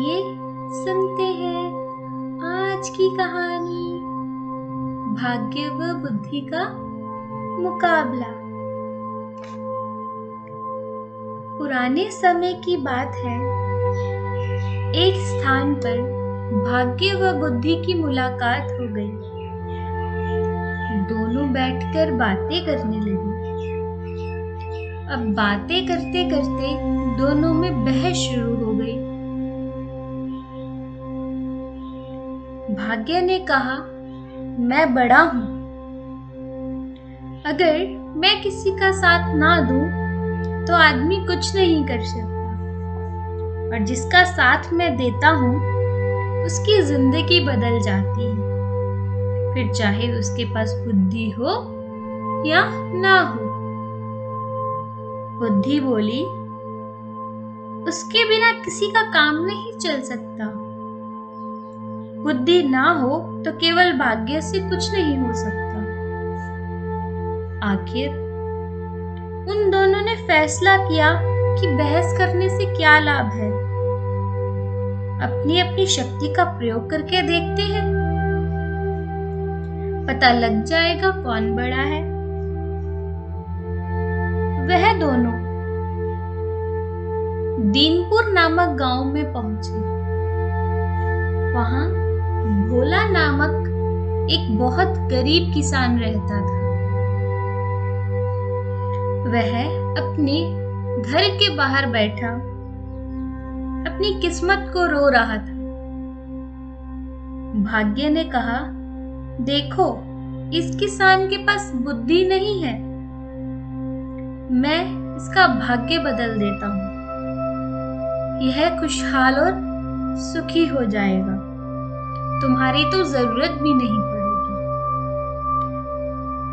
आइए सुनते हैं आज की कहानी, भाग्य व बुद्धि का मुकाबला। पुराने समय की बात है। एक स्थान पर भाग्य व बुद्धि की मुलाकात हो गई। दोनों बैठकर बातें करने लगे। अब बातें करते करते दोनों में बहस शुरू हो गई। भाग्य ने कहा, मैं बड़ा हूं, अगर मैं किसी का साथ ना दूं तो आदमी कुछ नहीं कर सकता, और जिसका साथ मैं देता हूं उसकी जिंदगी बदल जाती है, फिर चाहे उसके पास बुद्धि हो या ना हो। बुद्धि बोली, उसके बिना किसी का काम नहीं चल सकता। बुद्धि ना हो तो केवल भाग्य से कुछ नहीं हो सकता। आखिर उन दोनों ने फैसला किया कि बहस करने से क्या लाभ है, अपनी अपनी शक्ति का प्रयोग करके देखते हैं, पता लग जाएगा कौन बड़ा है। वह दोनों दीनपुर नामक गांव में पहुंचे। वहां भोला नामक एक बहुत गरीब किसान रहता था। वह अपने घर के बाहर बैठा अपनी किस्मत को रो रहा था। भाग्य ने कहा, देखो, इस किसान के पास बुद्धि नहीं है, मैं इसका भाग्य बदल देता हूं, यह खुशहाल और सुखी हो जाएगा, तुम्हारी तो जरूरत भी नहीं पड़ेगी।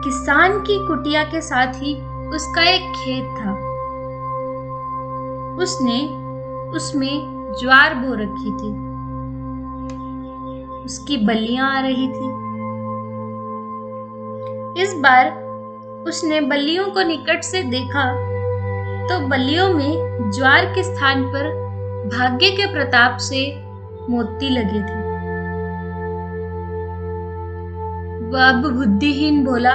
किसान की कुटिया के साथ ही उसका एक खेत था। उसने उसमें ज्वार बो रखी थी। उसकी बल्लियां आ रही थी। इस बार उसने बल्लियों को निकट से देखा तो बल्लियों में ज्वार के स्थान पर भाग्य के प्रताप से मोती लगे थे। वह अब बुद्धिहीन बोला।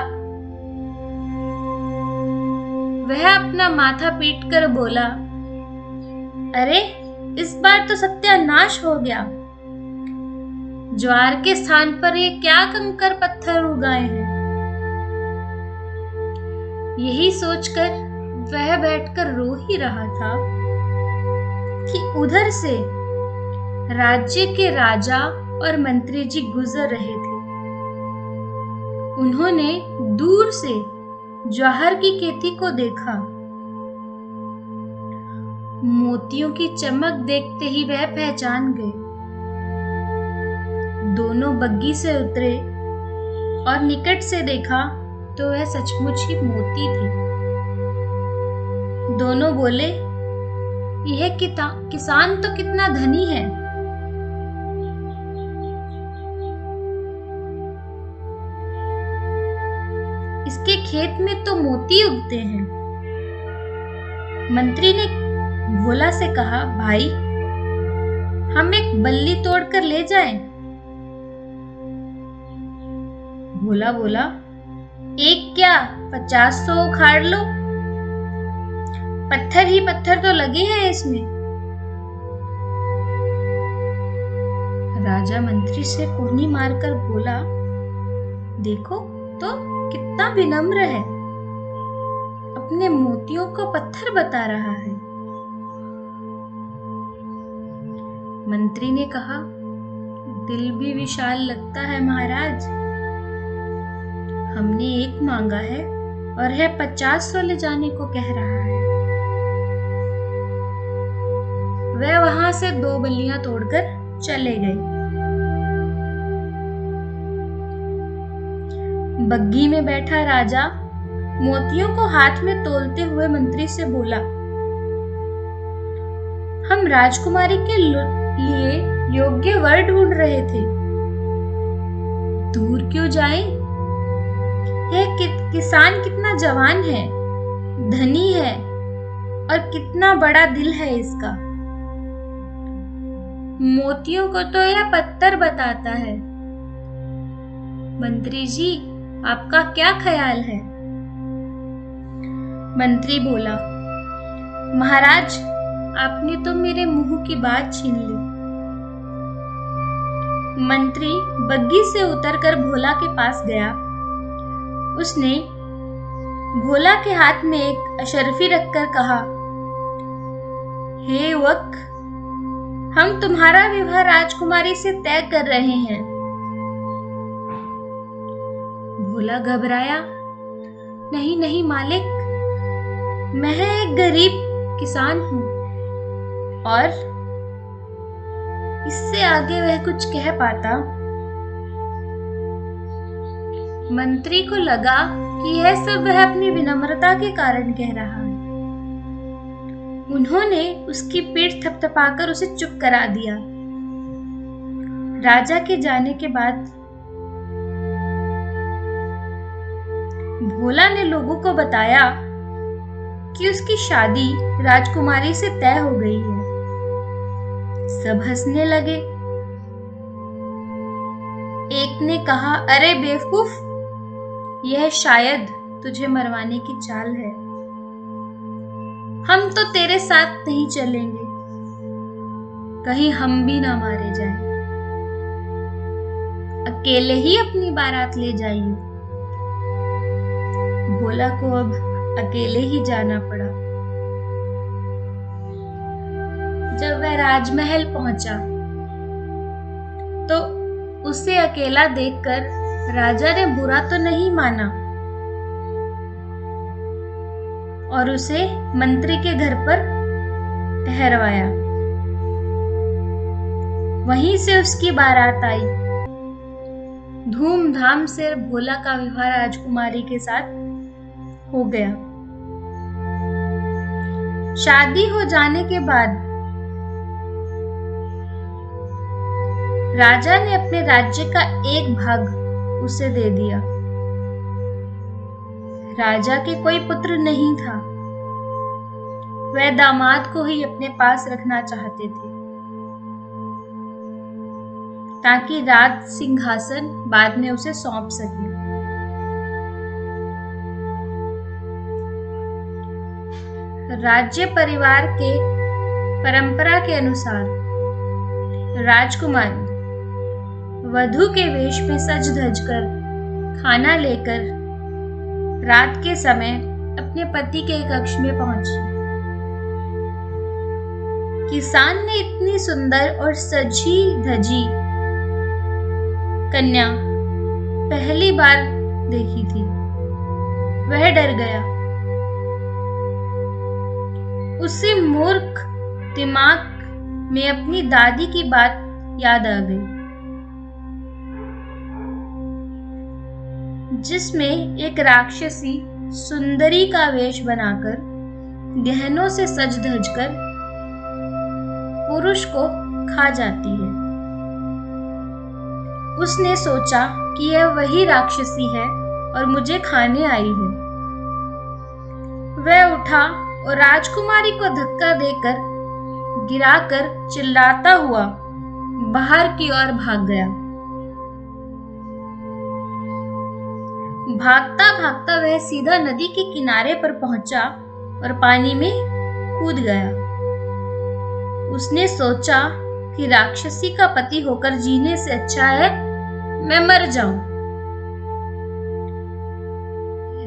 वह अपना माथा पीटकर बोला, अरे, इस बार तो सत्यानाश हो गया। ज्वार के स्थान पर ये क्या कंकर पत्थर उगाए हैं। यही सोचकर वह बैठकर रो ही रहा था कि उधर से राज्य के राजा और मंत्री जी गुजर रहे थे। उन्होंने दूर से ज्वार की खेती को देखा। मोतियों की चमक देखते ही वह पहचान गए। दोनों बग्गी से उतरे और निकट से देखा तो वह सचमुच ही मोती थे। दोनों बोले, यह किसान तो कितना धनी है। इसके खेत में तो मोती उगते हैं। मंत्री ने भोला से कहा, भाई, हम एक बल्ली तोड़कर ले जाएं? भोला बोला, एक क्या, 50 उखाड़ लो, पत्थर ही पत्थर तो लगे हैं इसमें। राजा मंत्री से कोहनी मारकर बोला, देखो तो कितना विनम्र है, अपने मोतियों को पत्थर बता रहा है। मंत्री ने कहा, दिल भी विशाल लगता है महाराज। हमने एक मांगा है और है 50 ले जाने को कह रहा है। वह वहां से 2 बल्लियां तोड़कर चले गए। बग्गी में बैठा राजा मोतियों को हाथ में तोलते हुए मंत्री से बोला, हम राजकुमारी के लिए योग्य वर ढूंढ रहे थे, दूर क्यों जाएं? यह किसान कितना जवान है, धनी है और कितना बड़ा दिल है इसका। मोतियों को तो यह पत्थर बताता है। मंत्री जी, आपका क्या ख्याल है? मंत्री बोला, महाराज, आपने तो मेरे मुंह की बात छीन ली। मंत्री बग्घी से उतरकर भोला के पास गया। उसने भोला के हाथ में एक अशर्फी रखकर कहा, हे वक, हम तुम्हारा विवाह राजकुमारी से तय कर रहे हैं। भोला घबराया, नहीं नहीं मालिक, मैं एक गरीब किसान हूं। और इससे आगे वह कुछ कह पाता। मंत्री को लगा कि यह सब वह अपनी विनम्रता के कारण कह रहा है। उन्होंने उसकी पीठ थपथपाकर उसे चुप करा दिया। राजा के जाने के बाद भोला ने लोगों को बताया कि उसकी शादी राजकुमारी से तय हो गई है। सब हंसने लगे। एक ने कहा, अरे बेवकूफ, यह शायद तुझे मरवाने की चाल है। हम तो तेरे साथ नहीं चलेंगे, कहीं हम भी ना मारे जाएं। अकेले ही अपनी बारात ले जाइए। भोला को अब अकेले ही जाना पड़ा। जब वह राजमहल पहुंचा तो उसे अकेला देखकर राजा ने बुरा तो नहीं माना और उसे मंत्री के घर पर ठहरवाया। वहीं से उसकी बारात आई। धूमधाम से भोला का विवाह राजकुमारी के साथ हो गया। शादी हो जाने के बाद राजा ने अपने राज्य का एक भाग उसे दे दिया। राजा के कोई पुत्र नहीं था। वह दामाद को ही अपने पास रखना चाहते थे ताकि राज सिंहासन बाद में उसे सौंप सके। राज्य परिवार के परंपरा के अनुसार राजकुमार वधू के वेश में सज धज कर खाना लेकर रात के समय अपने पति के कक्ष में पहुंची। किसान ने इतनी सुंदर और सजी धजी कन्या पहली बार देखी थी। वह डर गया। उसे मूर्ख दिमाग में अपनी दादी की बात याद आ गई, जिसमें एक राक्षसी सुंदरी का वेश बनाकर गहनों से सज धज कर पुरुष को खा जाती है। उसने सोचा कि यह वही राक्षसी है और मुझे खाने आई है। वह उठा और राजकुमारी को धक्का देकर गिराकर चिल्लाता हुआ बाहर की ओर भाग गया। भागता भागता वह सीधा नदी के किनारे पर पहुंचा और पानी में कूद गया। उसने सोचा कि राक्षसी का पति होकर जीने से अच्छा है मैं मर जाऊं।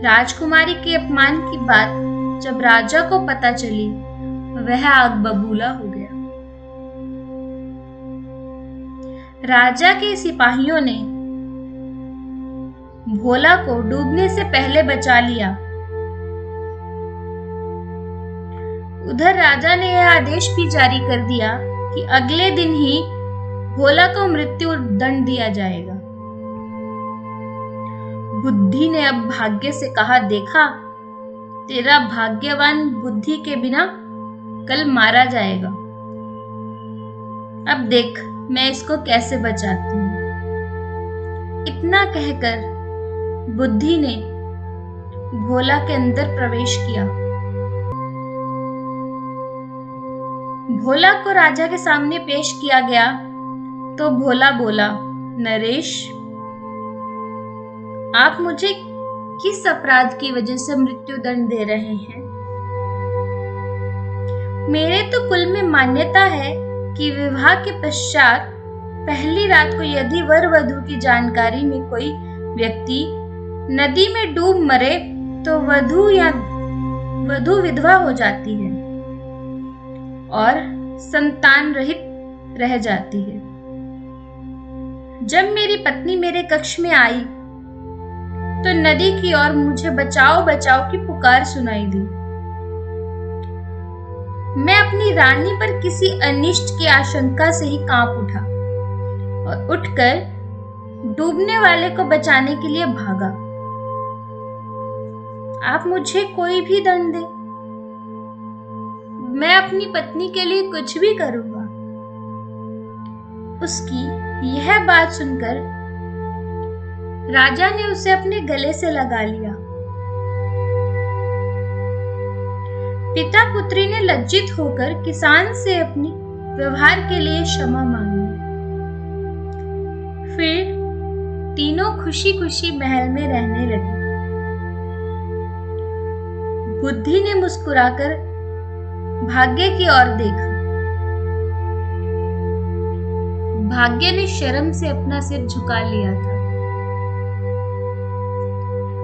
राजकुमारी के अपमान की बात जब राजा को पता चली, वह आग बबूला हो गया। राजा के सिपाहियों ने भोला को डूबने से पहले बचा लिया। उधर राजा ने यह आदेश भी जारी कर दिया कि अगले दिन ही भोला को मृत्यु दंड दिया जाएगा। बुद्धि ने अब भाग्य से कहा, देखा, तेरा भाग्यवान बुद्धि के बिना कल मारा जाएगा। अब देख मैं इसको कैसे बचाती हूं। इतना कहकर बुद्धि ने भोला के अंदर प्रवेश किया। भोला को राजा के सामने पेश किया गया तो भोला बोला, नरेश, आप मुझे किस अपराध की वजह से मृत्यु दंड दे रहे हैं? मेरे तो कुल में मान्यता है कि विवाह के पश्चात पहली रात को यदि वर वधू की जानकारी में कोई व्यक्ति नदी में डूब मरे तो वधू विधवा हो जाती है और संतान रहित रह जाती है। जब मेरी पत्नी मेरे कक्ष में आई तो नदी की ओर मुझे बचाओ बचाओ की पुकार सुनाई दी। मैं अपनी रानी पर किसी अनिष्ट की आशंका से ही कांप उठा और उठकर डूबने वाले को बचाने के लिए भागा। आप मुझे कोई भी दंड दे, मैं अपनी पत्नी के लिए कुछ भी करूंगा। उसकी यह बात सुनकर राजा ने उसे अपने गले से लगा लिया। पिता पुत्री ने लज्जित होकर किसान से अपनी व्यवहार के लिए क्षमा मांगी। फिर तीनों खुशी खुशी महल में रहने लगे। बुद्धि ने मुस्कुराकर भाग्य की ओर देखा। भाग्य ने शर्म से अपना सिर झुका लिया था।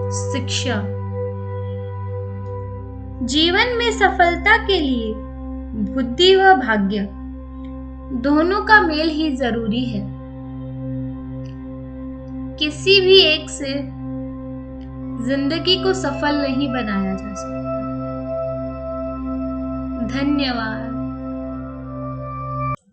शिक्षा। जीवन में सफलता के लिए बुद्धि व भाग्य दोनों का मेल ही जरूरी है। किसी भी एक से जिंदगी को सफल नहीं बनाया जा सकता। धन्यवाद।